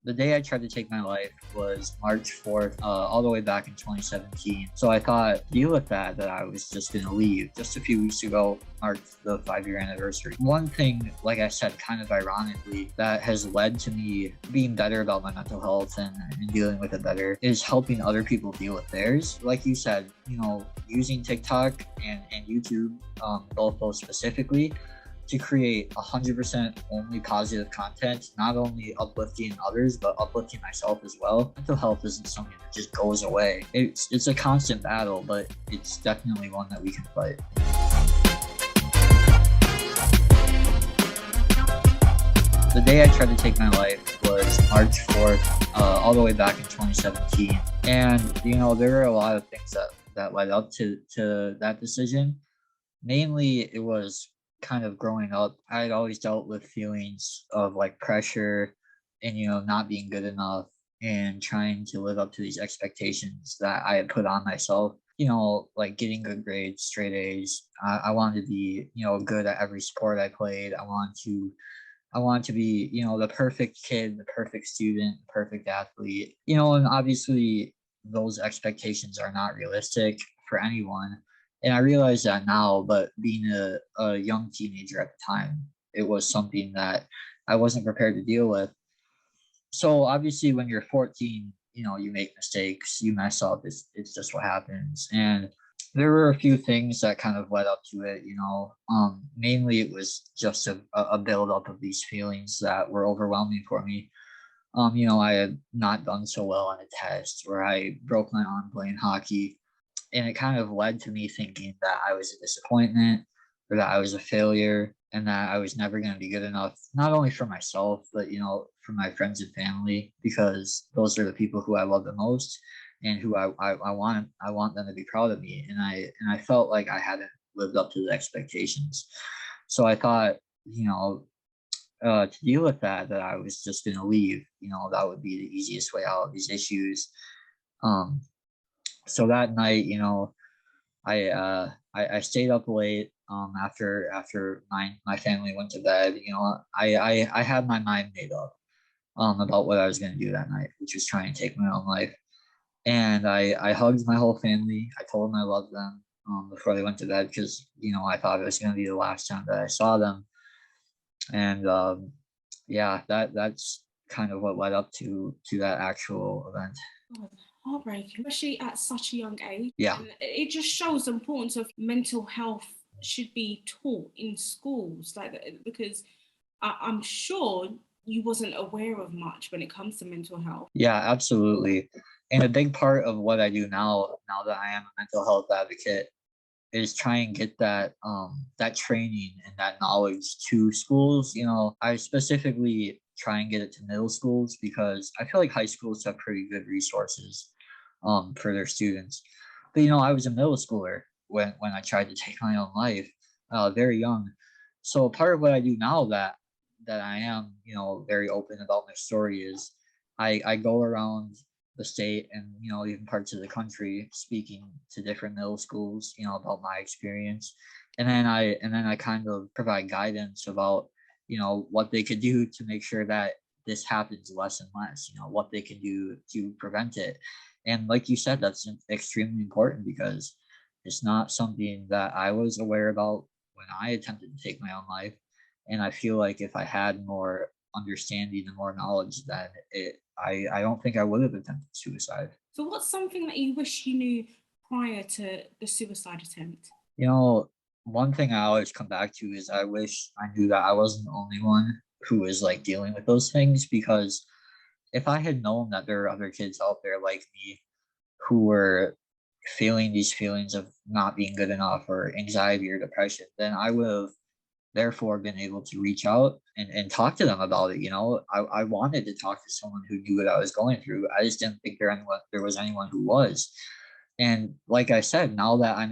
The day I tried to take my life was March 4th, all the way back in 2017. So I thought, deal with that I was just going to leave. Just a few weeks ago marked the 5-year anniversary. One thing, like I said, kind of ironically, that has led to me being better about my mental health and dealing with it better is helping other people deal with theirs. Like you said, using TikTok and YouTube, both those specifically, to create 100% only positive content, not only uplifting others, but uplifting myself as well. Mental health isn't something that just goes away. It's a constant battle, but it's definitely one that we can fight. The day I tried to take my life was March 4th, all the way back in 2017. And, there were a lot of things that led up to that decision. Mainly, it was kind of growing up. I had always dealt with feelings of like pressure and, not being good enough and trying to live up to these expectations that I had put on myself. Like getting good grades, straight A's. I wanted to be, good at every sport I played. I want to be, the perfect kid, the perfect student, perfect athlete, and obviously those expectations are not realistic for anyone. And I realize that now, but being a young teenager at the time, it was something that I wasn't prepared to deal with. So obviously when you're 14, you make mistakes, you mess up, it's just what happens. And there were a few things that kind of led up to it. Mainly it was just a build up of these feelings that were overwhelming for me. I had not done so well on a test, or I broke my arm playing hockey, and it kind of led to me thinking that I was a disappointment, or that I was a failure, and that I was never going to be good enough, not only for myself, but, for my friends and family, because those are the people who I love the most and who I want them to be proud of me. And I felt like I hadn't lived up to the expectations. So I thought, to deal with that I was just going to leave. That would be the easiest way out of these issues. Um, so that night, I stayed up late after my family went to bed. I had my mind made up about what I was going to do that night, which was try and take my own life. And I hugged my whole family. I told them I loved them before they went to bed, because I thought it was going to be the last time that I saw them. And yeah, that's kind of what led up to that actual event. Oh, heartbreaking, especially at such a young age. Yeah. And it just shows the importance of mental health should be taught in schools, because I'm sure you wasn't aware of much when it comes to mental health. Yeah, absolutely. And a big part of what I do now that I am a mental health advocate, is try and get that training and that knowledge to schools. I specifically try and get it to middle schools, because I feel like high schools have pretty good resources for their students. But I was a middle schooler when I tried to take my own life, very young. So part of what I do now, that I am, very open about my story, is I go around the state and, even parts of the country, speaking to different middle schools, about my experience. And then I kind of provide guidance about, what they could do to make sure that this happens less and less, what they can do to prevent it. And like you said, that's extremely important, because it's not something that I was aware about when I attempted to take my own life. And I feel like if I had more understanding and more knowledge, then I don't think I would have attempted suicide. So, what's something that you wish you knew prior to the suicide attempt? You know, One thing I always come back to is I wish I knew that I wasn't the only one who was like dealing with those things, because if I had known that there are other kids out there like me who were feeling these feelings of not being good enough, or anxiety or depression, then I would have therefore been able to reach out and talk to them about it. I wanted to talk to someone who knew what I was going through. I just didn't think there was anyone who was. And like I said, now that I'm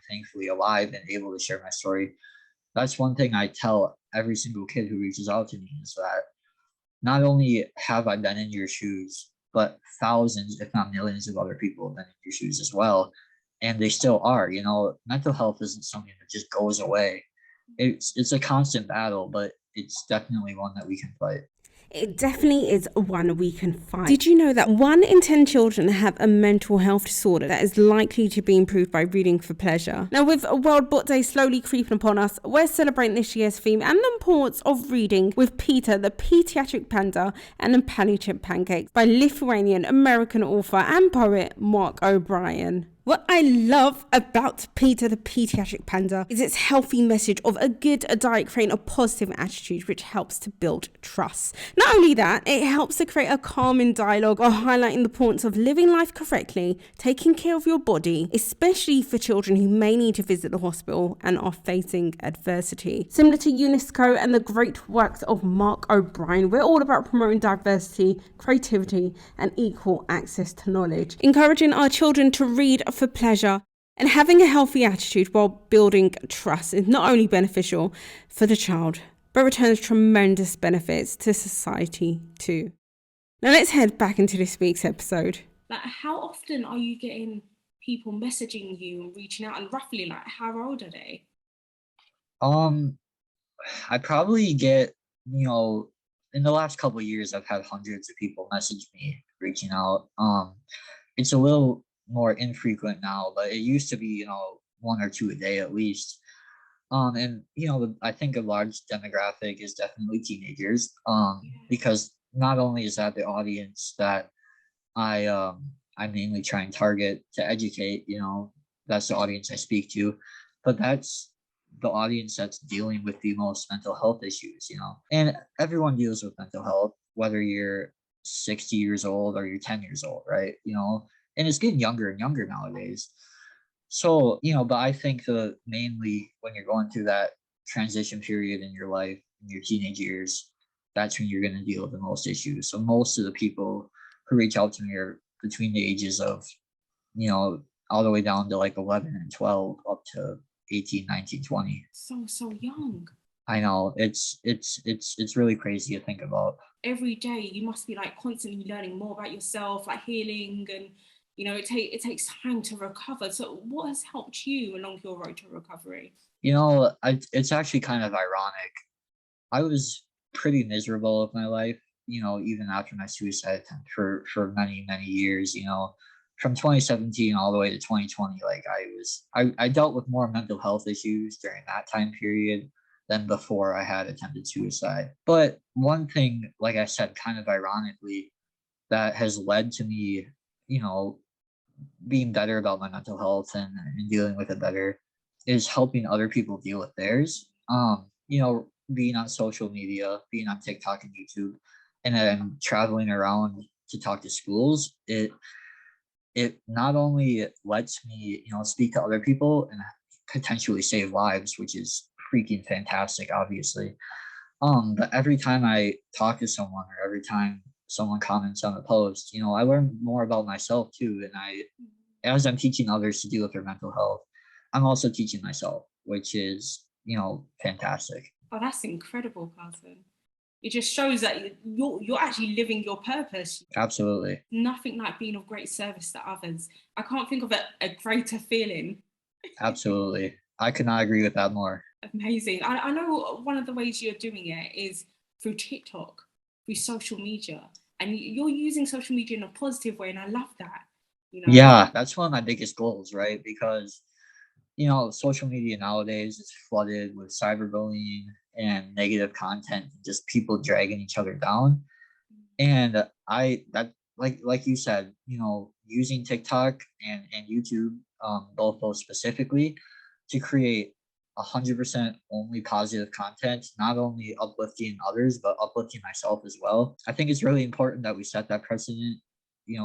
thankfully alive and able to share my story, that's one thing I tell every single kid who reaches out to me, is that not only have I been in your shoes, but thousands, if not millions, of other people have been in your shoes as well. And they still are. Mental health isn't something that just goes away. It's a constant battle, but it's definitely one that we can fight. It definitely is one we can fight. Did you know that 1 in 10 children have a mental health disorder that is likely to be improved by reading for pleasure? Now, with World Book Day slowly creeping upon us, we're celebrating this year's theme and the importance of reading with Peter the Pediatric Panda and the Palliative Pancakes by Lithuanian American author and poet Mark O'Brien. What I love about Peter the Pediatric Panda is its healthy message of a good diet creating a positive attitude which helps to build trust. Not only that, it helps to create a calming dialogue or highlighting the importance of living life correctly, taking care of your body, especially for children who may need to visit the hospital and are facing adversity. Similar to UNESCO and the great works of Mark O'Brien, we're all about promoting diversity, creativity, and equal access to knowledge, encouraging our children to read for pleasure, and having a healthy attitude while building trust is not only beneficial for the child, but returns tremendous benefits to society too. Now let's head back into this week's episode. Like, how often are you getting people messaging you and reaching out, and roughly like how old are they? I probably get, in the last couple of years, I've had hundreds of people message me reaching out. It's a little more infrequent now, but it used to be, 1 or 2 a day at least. And I think a large demographic is definitely teenagers. Because not only is that the audience that I mainly try and target to educate, that's the audience I speak to, but that's the audience that's dealing with the most mental health issues, and everyone deals with mental health, whether you're 60 years old or you're 10 years old, right? And it's getting younger and younger nowadays. So, but I think mainly when you're going through that transition period in your life, in your teenage years, that's when you're going to deal with the most issues. So most of the people who reach out to me are between the ages of, all the way down to like 11 and 12 up to 18, 19, 20. So young. I know, it's really crazy to think about. Every day you must be like constantly learning more about yourself, like healing, and it takes time to recover. So what has helped you along your road to recovery? It's actually kind of ironic. I was pretty miserable with my life, even after my suicide attempt for many, many years, from 2017 all the way to 2020. Like I dealt with more mental health issues during that time period than before I had attempted suicide. But one thing, like I said, kind of ironically, that has led to me, being better about my mental health and dealing with it better is helping other people deal with theirs. Being on social media, being on TikTok and YouTube, and then traveling around to talk to schools, it not only lets me, speak to other people and potentially save lives, which is freaking fantastic, obviously. But every time I talk to someone or every time someone comments on a post, I learn more about myself too. And as I'm teaching others to deal with their mental health, I'm also teaching myself, which is, fantastic. Oh, that's incredible, Carson. It just shows that you're actually living your purpose. Absolutely. Nothing like being of great service to others. I can't think of a greater feeling. Absolutely. I could not agree with that more. Amazing. I know one of the ways you're doing it is through TikTok, through social media, and you're using social media in a positive way, and I love that. Yeah, that's one of my biggest goals, right? Because social media nowadays is flooded with cyberbullying and negative content, just people dragging each other down. And like you said, using TikTok and YouTube, both those specifically, to create 100% only positive content, not only uplifting others, but uplifting myself as well. I think it's really important that we set that precedent,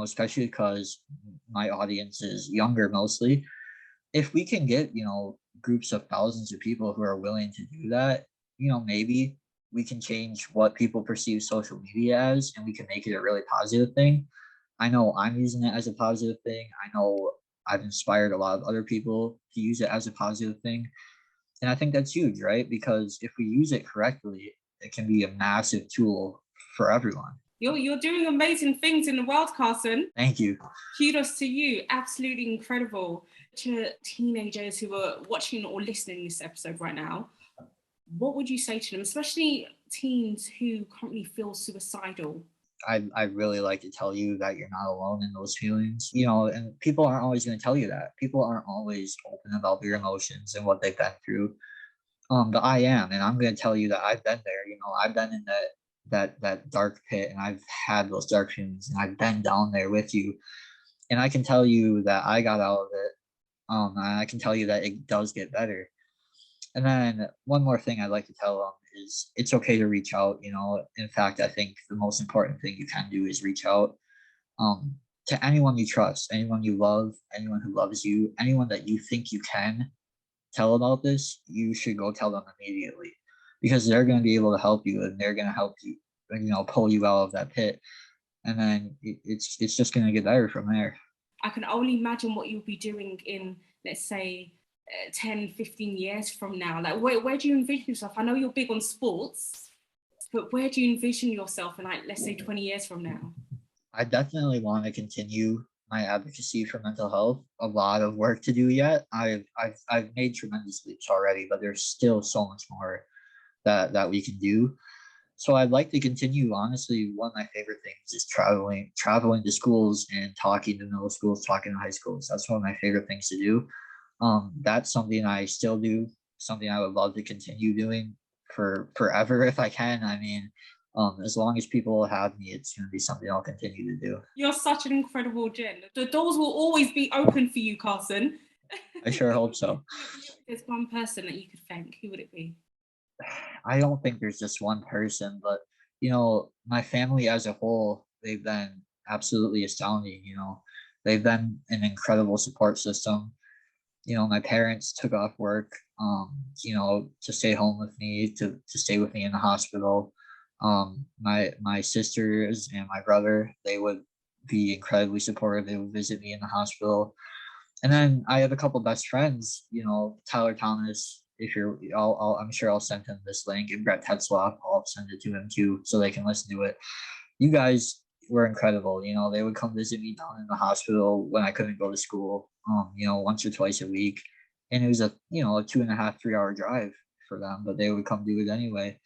especially because my audience is younger mostly. If we can get, groups of thousands of people who are willing to do that, maybe we can change what people perceive social media as, and we can make it a really positive thing. I know I'm using it as a positive thing. I know I've inspired a lot of other people to use it as a positive thing. And I think that's huge, right? Because if we use it correctly, it can be a massive tool for everyone. You're doing amazing things in the world, Carson. Thank you. Kudos to you. Absolutely incredible. To teenagers who are watching or listening to this episode right now, what would you say to them, especially teens who currently feel suicidal? I'd really like to tell you that you're not alone in those feelings, you know, and people aren't always going to tell you that. People aren't always open about their emotions and what they've been through. But I am, and I'm going to tell you that I've been there. You know, I've been in that dark pit, and I've had those dark feelings, and I've been down there with you, and I can tell you that I got out of it. And I can tell you that it does get better. And then one more thing I'd like to tell them is it's okay to reach out. You know, in fact, I think the most important thing you can do is reach out um, to anyone you trust, anyone you love, anyone who loves you, anyone that you think you can tell about this. You should go tell them immediately because they're going to be able to help you and they're going to help you, you know, pull you out of that pit. And then it's just going to get better from there. I can only imagine what you'll be doing in, let's say, 10, 15 years from now. Like, where do you envision yourself? I know you're big on sports, but where do you envision yourself in, like, let's say 20 years from now? I definitely want to continue my advocacy for mental health. A lot of work to do yet. I've made tremendous leaps already, but there's still so much more that we can do. So I'd like to continue. Honestly, one of my favorite things is traveling to schools and talking to middle schools, talking to high schools. That's one of my favorite things to do. That's something I still do, something I would love to continue doing for forever if I can. I mean, as long as people have me, it's going to be something I'll continue to do. You're such an incredible Jen. The doors will always be open for you, Carson. I sure hope so. There's one person that you could thank. Who would it be? I don't think there's just one person, but you know, my family as a whole, they've been absolutely astounding. You know, they've been an incredible support system. You know, my parents took off work, you know, to stay home with me, to stay with me in the hospital. My sisters and my brother, they would be incredibly supportive. They would visit me in the hospital. And then I have a couple best friends, you know, Tyler Thomas. If you're, I'm sure I'll send him this link, and Brett Tetzloff, I'll send it to him too, so they can listen to it. You guys were incredible. You know, they would come visit me down in the hospital when I couldn't go to school. You know, once or twice a week, and it was a 2.5, 3 hour drive for them, but they would come do it anyway.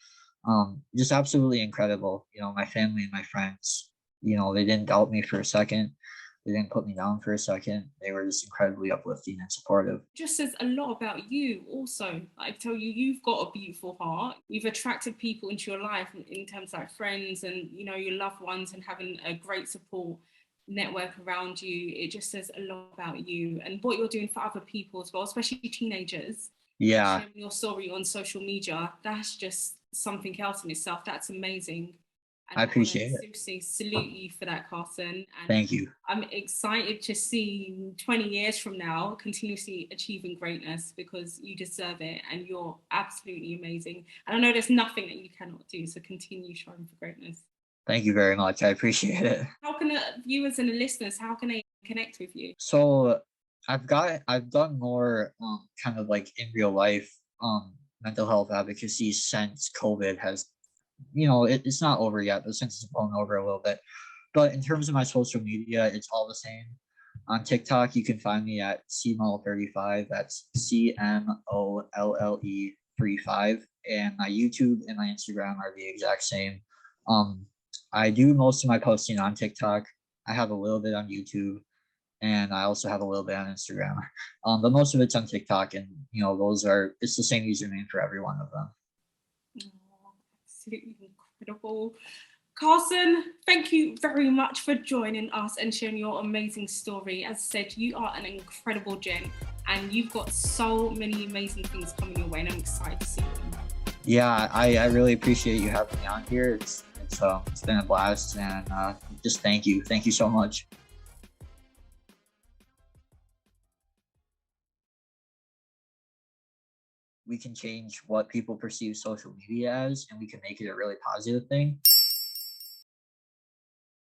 Just absolutely incredible. You know, my family and my friends. You know, they didn't doubt me for a second. They didn't put me down for a second. They were just incredibly uplifting and supportive. Just says a lot about you also. I tell you, you've got a beautiful heart. You've attracted people into your life in terms of like friends and, you know, your loved ones, and having a great support network around you. It just says a lot about you and what you're doing for other people as well, especially teenagers. Yeah. Sharing your story on social media, that's just something else in itself. That's amazing. And I appreciate it. Seriously salute you for that, Carson. And thank you. I'm excited to see 20 years from now continuously achieving greatness, because you deserve it and you're absolutely amazing. And I know there's nothing that you cannot do, so continue striving for greatness. Thank you very much. I appreciate it. How can the viewers and the listeners, how can they connect with you? So I've done more kind of like in real life mental health advocacy since COVID has, you know, it's not over yet, but since it's blown over a little bit. But in terms of my social media, it's all the same. On TikTok, you can find me at CMolle35. That's CMOLLE 35. And my YouTube and my Instagram are the exact same. I do most of my posting on TikTok. I have a little bit on YouTube, and I also have a little bit on Instagram. But most of it's on TikTok, and you know, it's the same username for every one of them. Oh, absolutely incredible. Carson, thank you very much for joining us and sharing your amazing story. As I said, you are an incredible Jen, and you've got so many amazing things coming your way, and I'm excited to see them. Yeah, I really appreciate you having me on here. It's been a blast, and just thank you so much. We can change what people perceive social media as, and we can make it a really positive thing.